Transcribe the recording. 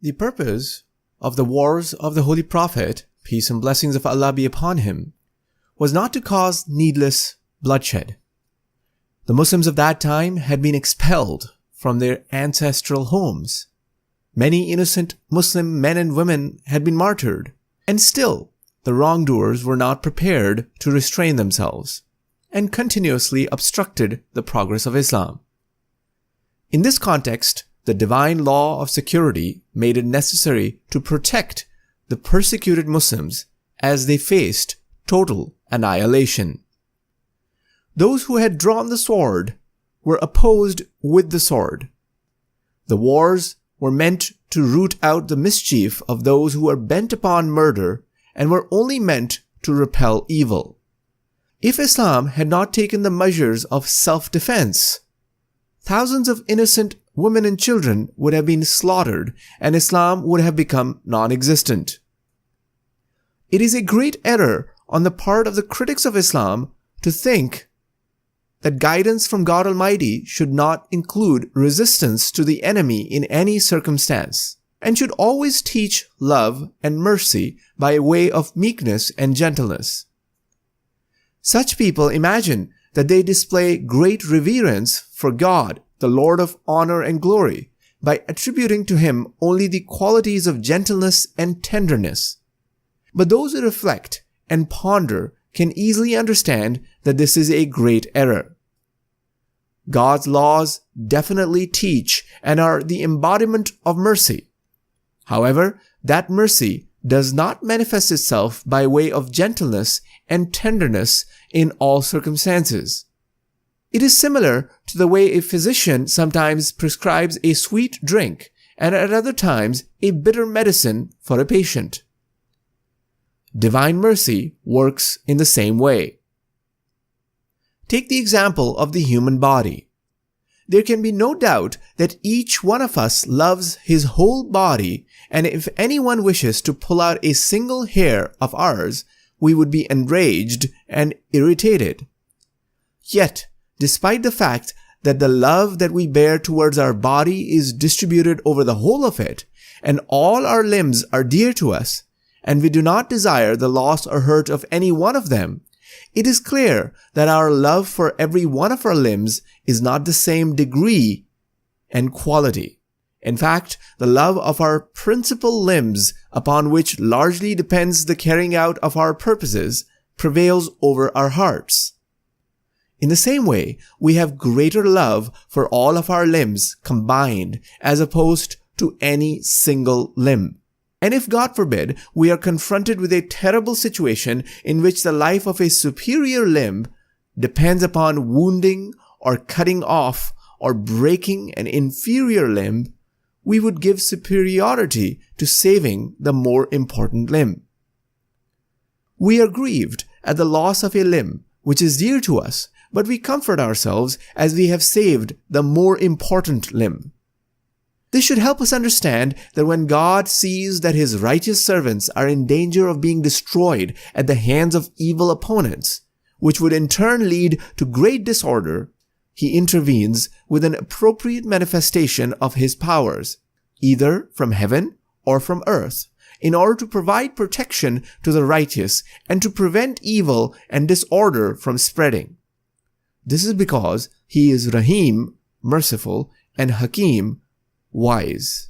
The purpose of the wars of the Holy Prophet, peace and blessings of Allah be upon him, was not to cause needless bloodshed. The Muslims of that time had been expelled from their ancestral homes. Many innocent Muslim men and women had been martyred, and still the wrongdoers were not prepared to restrain themselves and continuously obstructed the progress of Islam. In this context, the divine law of security made it necessary to protect the persecuted Muslims as they faced total annihilation. Those who had drawn the sword were opposed with the sword. The wars were meant to root out the mischief of those who were bent upon murder and were only meant to repel evil. If Islam had not taken the measures of self-defense, thousands of innocent women and children would have been slaughtered and Islam would have become non-existent. It is a great error on the part of the critics of Islam to think that guidance from God Almighty should not include resistance to the enemy in any circumstance, and should always teach love and mercy by way of meekness and gentleness. Such people imagine that they display great reverence for God, the Lord of honor and glory, by attributing to him only the qualities of gentleness and tenderness. But those who reflect and ponder can easily understand that this is a great error. God's laws definitely teach and are the embodiment of mercy. However, that mercy does not manifest itself by way of gentleness and tenderness in all circumstances. It is similar to the way a physician sometimes prescribes a sweet drink and at other times a bitter medicine for a patient. Divine mercy works in the same way. Take the example of the human body. There can be no doubt that each one of us loves his whole body, and if anyone wishes to pull out a single hair of ours, we would be enraged and irritated. Yet, despite the fact that the love that we bear towards our body is distributed over the whole of it, and all our limbs are dear to us, and we do not desire the loss or hurt of any one of them, it is clear that our love for every one of our limbs is not the same degree and quality. In fact, the love of our principal limbs, upon which largely depends the carrying out of our purposes, prevails over our hearts. In the same way, we have greater love for all of our limbs combined as opposed to any single limb. And if, God forbid, we are confronted with a terrible situation in which the life of a superior limb depends upon wounding or cutting off or breaking an inferior limb, we would give superiority to saving the more important limb. We are grieved at the loss of a limb which is dear to us, but we comfort ourselves as we have saved the more important limb. This should help us understand that when God sees that his righteous servants are in danger of being destroyed at the hands of evil opponents, which would in turn lead to great disorder, he intervenes with an appropriate manifestation of his powers, either from heaven or from earth, in order to provide protection to the righteous and to prevent evil and disorder from spreading. This is because he is Rahim, merciful, and Hakim, wise.